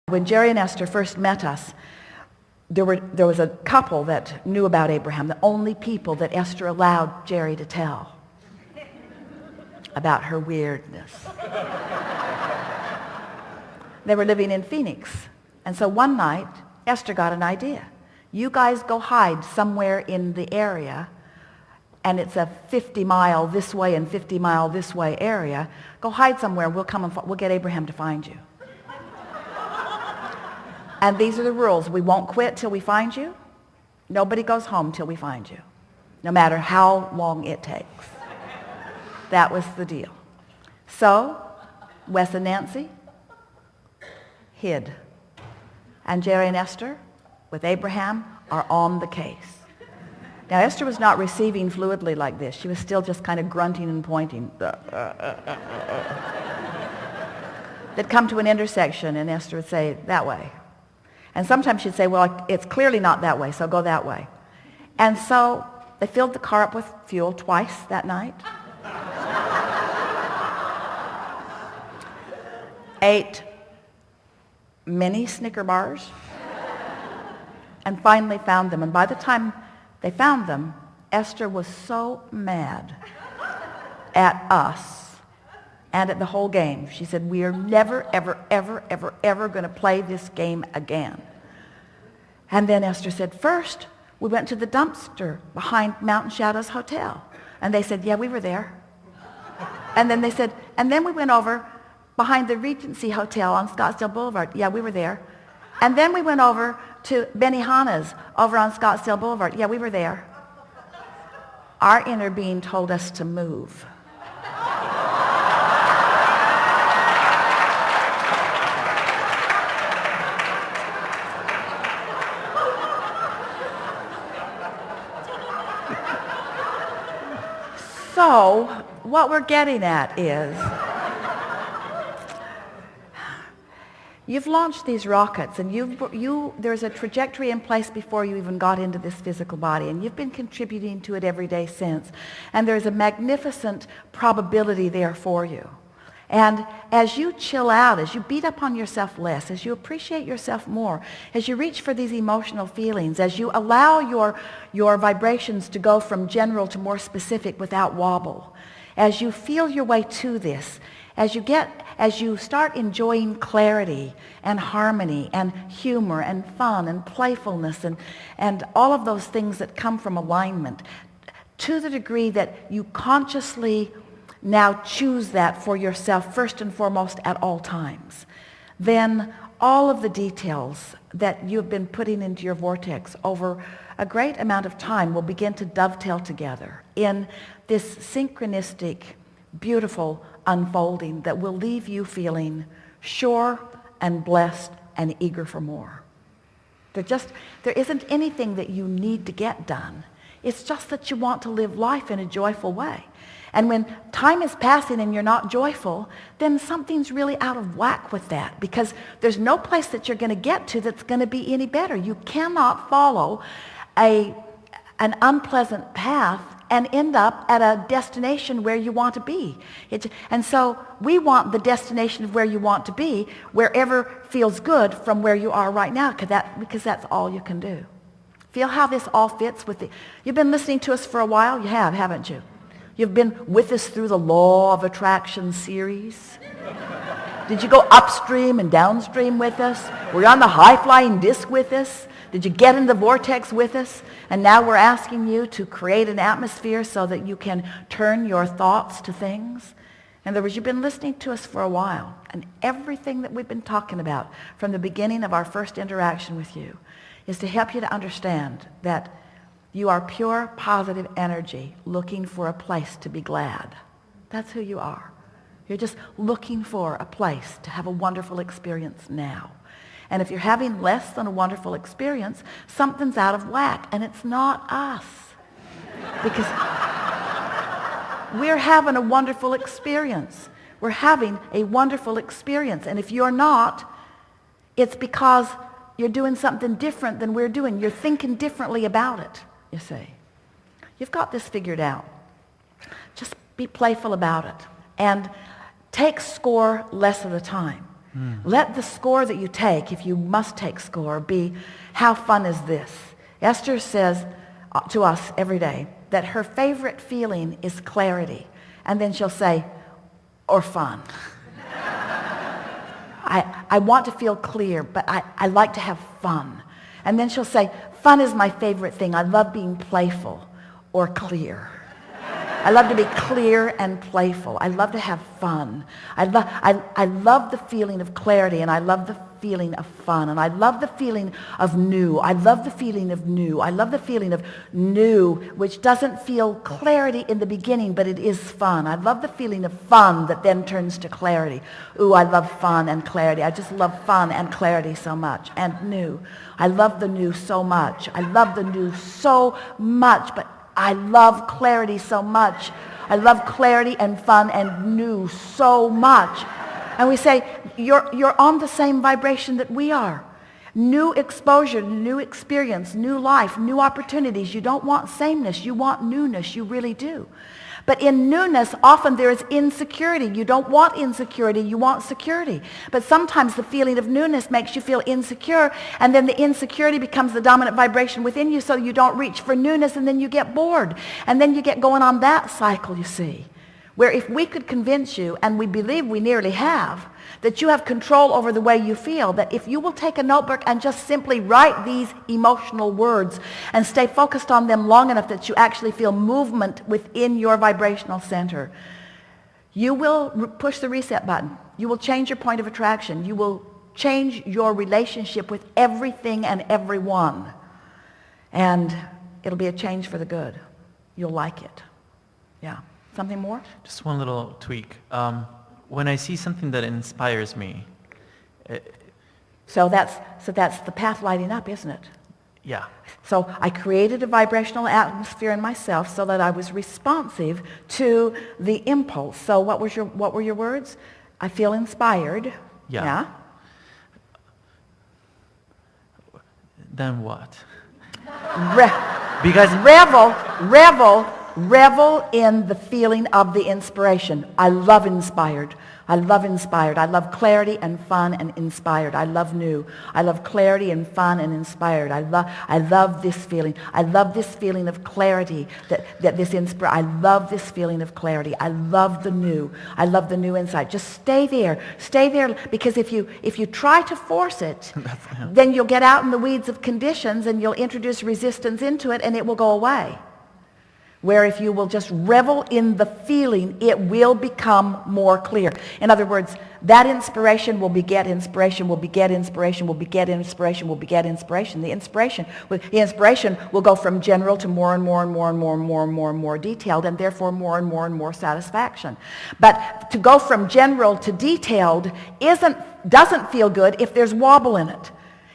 When Jerry and Esther first met us, there was a couple that knew about Abraham, the only people that Esther allowed Jerry to tell about her weirdness. They were living in Phoenix. And so one night, Esther got an idea. You guys go hide somewhere in the area, and it's a 50-mile this way and 50-mile this way area. Go hide somewhere, we'll come and we'll get Abraham to find you. And these are the rules. We won't quit till we find you. Nobody goes home till we find you, no matter how long it takes. That was the deal. So, Wes and Nancy hid. And Jerry and Esther, with Abraham, are on the case. Now, Esther was not receiving fluidly like this. She was still just kind of grunting and pointing. They'd come to an intersection, and Esther would say, that way. And sometimes she'd say, well, it's clearly not that way, so go that way. And so they filled the car up with fuel twice that night. Ate many Snicker bars. And finally found them. And by the time they found them, Esther was so mad at us and at the whole game. She said, we are never, ever, ever, ever, ever going to play this game again. And then Esther said, first, we went to the dumpster behind Mountain Shadows Hotel. And they said, yeah, we were there. And then they said, and then we went over behind the Regency Hotel on Scottsdale Boulevard. Yeah, we were there. And then we went over to Benihana's over on Scottsdale Boulevard. Yeah, we were there. Our inner being told us to move. So, what we're getting at is, you've launched these rockets, and there's a trajectory in place before you even got into this physical body, and you've been contributing to it every day since. And there's a magnificent probability there for you. And as you chill out, as you beat up on yourself less, as you appreciate yourself more, as you reach for these emotional feelings, as you allow your vibrations to go from general to more specific without wobble, as you feel your way to this, as you start enjoying clarity and harmony and humor and fun and playfulness and all of those things that come from alignment, to the degree that you consciously now choose that for yourself first and foremost at all times, then all of the details that you've been putting into your vortex over a great amount of time will begin to dovetail together in this synchronistic, beautiful unfolding that will leave you feeling sure and blessed and eager for more. There isn't anything that you need to get done. It's just that you want to live life in a joyful way. And when time is passing and you're not joyful, then something's really out of whack with that, because there's no place that you're going to get to that's going to be any better. You cannot follow an unpleasant path and end up at a destination where you want to be. And so we want the destination of where you want to be, wherever feels good from where you are right now, because that's all you can do. Feel how this all fits with the... You've been listening to us for a while? You have, haven't you? You've been with us through the Law of Attraction series. Did you go upstream and downstream with us? Were you on the high-flying disc with us? Did you get in the vortex with us? And now we're asking you to create an atmosphere so that you can turn your thoughts to things. In other words, you've been listening to us for a while, and everything that we've been talking about from the beginning of our first interaction with you is to help you to understand that you are pure, positive energy looking for a place to be glad. That's who you are. You're just looking for a place to have a wonderful experience now. And if you're having less than a wonderful experience, something's out of whack, and it's not us. Because we're having a wonderful experience. We're having a wonderful experience. And if you're not, it's because you're doing something different than we're doing. You're thinking differently about it, you see. You've got this figured out. Just be playful about it. And take score less of the time. Let the score that you take, if you must take score, be, how fun is this? Esther says to us every day that her favorite feeling is clarity. And then she'll say, or fun. I want to feel clear, but I like to have fun. And then she'll say, fun is my favorite thing. I love being playful or clear. I love to be clear and playful. I love to have fun. I love the feeling of clarity, and I love the feeling of fun, and I love the feeling of new. I love the feeling of new. I love the feeling of new, which doesn't feel clarity in the beginning, but it is fun. I love the feeling of fun that then turns to clarity. Ooh, I love fun and clarity. I just love fun and clarity so much, and new. I love the new so much. I love the new so much, but I love clarity so much. I love clarity and fun and new so much. And we say, you're on the same vibration that we are. New exposure, new experience, new life, new opportunities. You don't want sameness. You want newness. You really do. But in newness, often there is insecurity. You don't want insecurity. You want security. But sometimes the feeling of newness makes you feel insecure, and then the insecurity becomes the dominant vibration within you, so you don't reach for newness, and then you get bored. And then you get going on that cycle, you see, where if we could convince you, and we believe we nearly have, that you have control over the way you feel, that if you will take a notebook and just simply write these emotional words and stay focused on them long enough that you actually feel movement within your vibrational center, you will push the reset button. You will change your point of attraction. You will change your relationship with everything and everyone. And it'll be a change for the good. You'll like it. Yeah. Something more? Just one little tweak. When I see something that inspires me, so that's the path lighting up, isn't it? Yeah. So I created a vibrational atmosphere in myself so that I was responsive to the impulse. So what were your words? I feel inspired. Yeah. Then what? Because revel in the feeling of the inspiration. I love inspired. I love inspired. I love clarity and fun and inspired. I love new. I love clarity and fun and inspired. I love this feeling. I love this feeling of clarity I love this feeling of clarity. I love the new. I love the new insight. Just stay there. Stay there, because if you try to force it, then you'll get out in the weeds of conditions and you'll introduce resistance into it and it will go away. Where if you will just revel in the feeling, it will become more clear. In other words, that inspiration will beget inspiration, will beget inspiration, will beget inspiration, will beget inspiration. The inspiration will go from general to more and more and more and more and more and more and more detailed, and therefore more and more satisfaction. But to go from general to detailed doesn't feel good if there's wobble in it.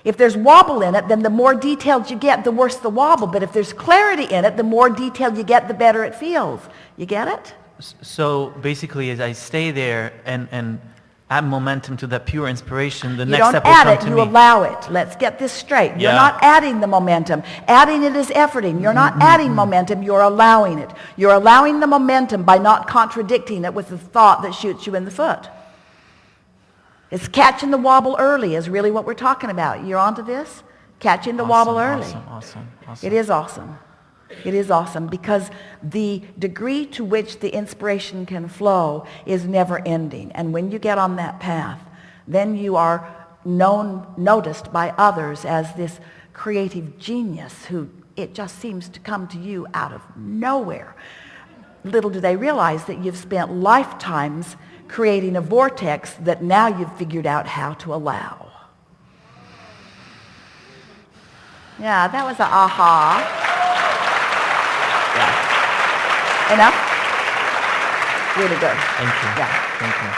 If there's wobble in it, then the more detailed you get, the worse the wobble. But if there's clarity in it, the more detailed you get, the better it feels. You get it? So basically, as I stay there and add momentum to that pure inspiration, the you next step don't will add come it, to you me. allow it. Let's get this straight. You're Yeah. not adding the momentum. Adding it is efforting. You're not adding momentum, you're allowing it. You're allowing the momentum by not contradicting it with the thought that shoots you in the foot. It's catching the wobble early is really what we're talking about. You're onto this? Catching the wobble early. Awesome. It is awesome. It is awesome because the degree to which the inspiration can flow is never ending. And when you get on that path, then you are noticed by others as this creative genius who it just seems to come to you out of nowhere. Little do they realize that you've spent lifetimes creating a vortex that now you've figured out how to allow. Yeah, that was an aha. Yeah. Enough? Really good. Thank you. Yeah. Thank you.